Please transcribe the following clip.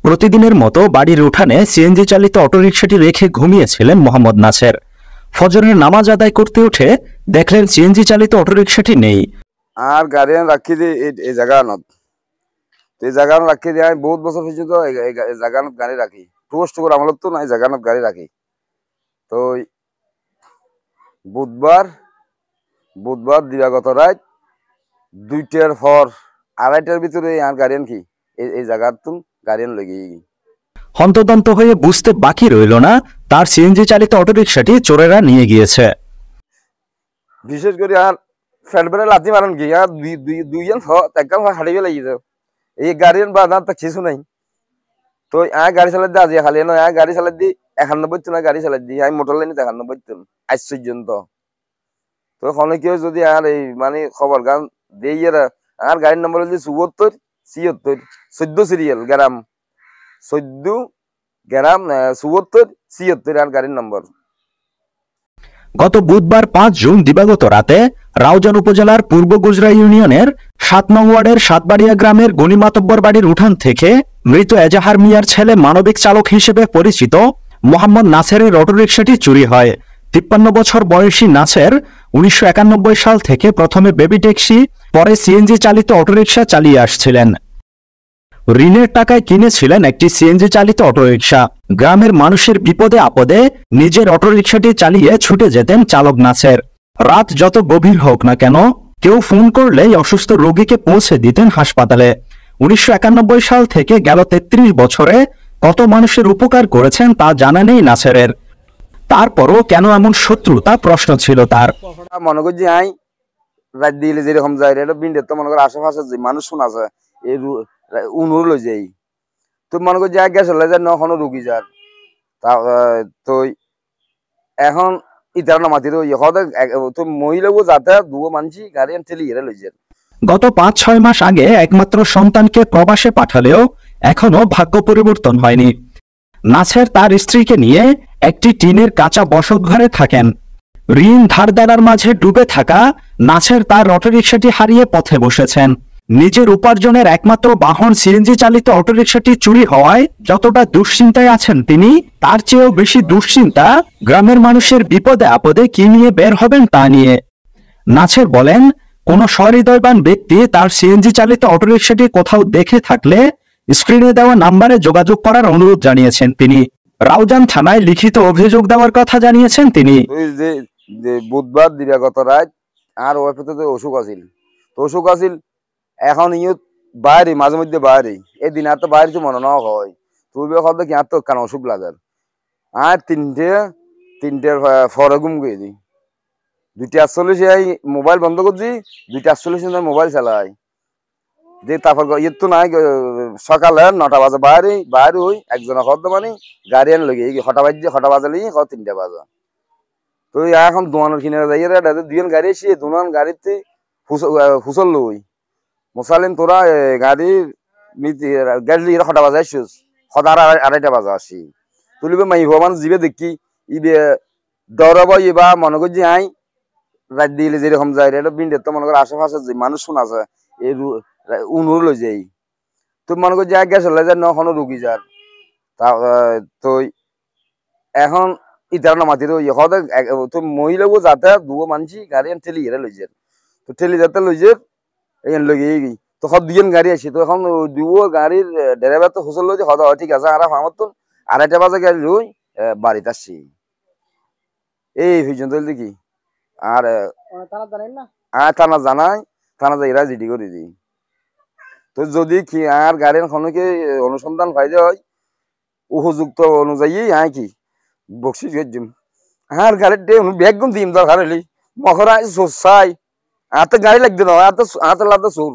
প্রতিদিনের মতো বাড়ির উঠানে সিএনজি চালিত অটোরিকশাটি রেখে ঘুমিয়েছিলেন মোহাম্মদ নাছের। ফজরের নামাজ আদায় করতে উঠে দেখলেন সিএনজি চালিত অটোরিকশাটি নেই। আর গাড়ি রাখি দিয়ে এই জায়গানত এই জায়গা রাখি দিয়ে আমি বহুত বছর পর্যন্ত এই জায়গানত গাড়ি রাখি টুস্ট করে আমার তো না এই জায়গানত গাড়ি রাখি। তো বুধবার দিবাগত রাত 2টার পর 2:30টার ভিতরে আর গাড়ি কি এই জায়গার তুম গাড়ি লেগে হন্তদন্ত হয়ে বুঝতে বাকি রইল না তার সিএনজি চালিত অটোরিকশাটি চোরেরা নিয়ে গিয়েছে। বিশেষ করে আর ফেডবেলে লাথি মারেন কি আর দুইজন একদম হারিয়ে লাগিয়েছে এই গাড়ি বাধা তো কিছু নাই। তো গাড়ি চালাই দিয়ে আজি খালি নয় গাড়ি চালাই দি 91 না গাড়ি চালাই দি আমি মোটর লাইনে 91 আজ পর্যন্ত। তো কোনো কেউ যদি আর এই মানে খবর গান দিয়ে আর গাড়ির নম্বর হচ্ছে 74 76 14 সিরিয়াল গ্রাম 14 গ্রাম 74 76 আর গাড়ির নম্বর। গত বুধবার 5 জুন দিবাগত রাতে রাউজান উপজেলার পূর্ব গুজরা ইউনিয়নের 7 নং ওয়ার্ডের সাতবাড়িয়া গ্রামের গনিমাতব্বর বাড়ির উঠান থেকে মৃত এজাহার মিয়ার ছেলে মানবিক চালক হিসেবে পরিচিত মোহাম্মদ নাছেরের অটোরিকশাটি চুরি হয়। 53 বছর বয়সী নাছের 1991 সাল থেকে প্রথমে বেবি ট্যাক্সি পরে সিএনজি চালিত অটোরিকশা চালিয়ে আসছিলেন। ঋণের টাকায় কিনেছিলেন একটি সিএনজি চালিত অটোরিকশা। গ্রামের মানুষের বিপদে আপদে নিজের অটোরিকশাটি চালিয়ে ছুটে যেতেন চালক নাছের। রাত যত গভীর হোক না কেন কেউ ফোন করলেই অসুস্থ রোগীকে পৌঁছে দিতেন হাসপাতালে। 1991 সাল থেকে গেল 33 বছরে কত মানুষের উপকার করেছেন তা জানা নেই নাছেরের। তারপরও কেন এমন শত্রুতা প্রশ্ন ছিল তার। মনে করছি আই রাত দিলে যেরকম যায় এটা বিন্ডে তো মনে কর আশেপাশে যে মানুষ শোনা যায় এই উনুর লই যাই তো মনে করছি এক গ্যাস হলে যায় নখনো রুগী যার তো এখন ইতার না মাতির তো মহিলাও যাতে দুও মানছি গাড়ি ঠেলি এরা লই যায়। গত 5-6 মাস আগে একমাত্র সন্তানকে প্রবাসে পাঠালেও এখনো ভাগ্য পরিবর্তন হয়নি। নাছের তার স্ত্রীকে নিয়ে একটি টিনের কাঁচা বসতঘরে থাকেন। ঋণ ধার দেনার মাঝে ডুবে থাকা নাছের তার অটোরিকশাটি হারিয়ে পথে বসেছেন। নিজের উপার্জনের একমাত্র বাহন সিএনজি চালিত অটোরিকশাটি চুরি হওয়ায় যতটা দুশ্চিন্তায় আছেন তিনি, তার চেয়েও বেশি দুশ্চিন্তা গ্রামের মানুষের বিপদে আপদে কি নিয়ে বের হবেন তা নিয়ে। নাছের বলেন, কোন সহৃদয়বান ব্যক্তি তার সিএনজি চালিত অটোরিকশাটি কোথাও দেখে থাকলে স্ক্রিনে দেওয়া নাম্বারে যোগাযোগ করার অনুরোধ জানিয়েছেন তিনি। রাউজান থানায় লিখিত অভিযোগ দেওয়ার কথা জানিয়েছেন তিনি। বুধবার দিবাগত রাত আর ওয়াইফতে অসুখ আছিল তো অসুখ আছিল এখন ইয়ত বাইরে মাঝে মধ্যে বাইরে এই দিন আর তো বাইরে তো মনে না হয় তুই হয়তো কি আর তো কেন অসুখ লাগার আর তিনটের ফরে ঘুম গিয়ে দিই 2:48 মোবাইল বন্ধ করছি 2:48 মোবাইল চালাই যে তারপর ইয়ে তো নাই সকালে 9টা বাজে বাইরে হই একজন হদ মানে গাড়ি আন লগে হটা বাজালি 3টা বাজা তো এখন দোয়ানোর কিনে যাই দুজন গাড়ি এসে দুজন গাড়িতে হুসল লই মুসালিম তোরা গাড়ি গাড়ি হটা বাজে আসছিস হটা 2:30 বাজে আসি তুলিবে মাই ভগবান জিবে দেখি ইবে ডরব ইবা মনে করছি আই রাত দিলে যেরকম যায় এটা বিন্ডে তো মনে কর আশেপাশে যে মানুষ শোনা যায় এই উনুর লই যাই তো মনে করছি এক গ্যাস হলে যায় নখনো রুগী যার তো এখন ইতার না মাতির তো মহিলাও যাতে দুও মানছি গাড়ি ঠেলি এরা লই যায় তো ঠেলি যাতে লই যায় এই লগে তো সব দুজন গাড়ি আসি তো এখন দুও গাড়ির ড্রাইভার তো হুসল লই হদ ঠিক আছে আর আমার তো 2:30 বাজে গাড়ি লই বাড়িতে আসছি এই পর্যন্ত দেখি আর থানা জানাই থানা যাই এরা জিডি করে দিই তো যদি কি আর গাড়ির খনকে অনুসন্ধান পাই যায় উপযুক্ত অনুযায়ী কি বকশিস দিম আর গাড়ির ব্যাগ গুম দিম দরকার হলি মখরা সোসাই আর তো গাড়ি লাগবে না আর তো লাভ সুর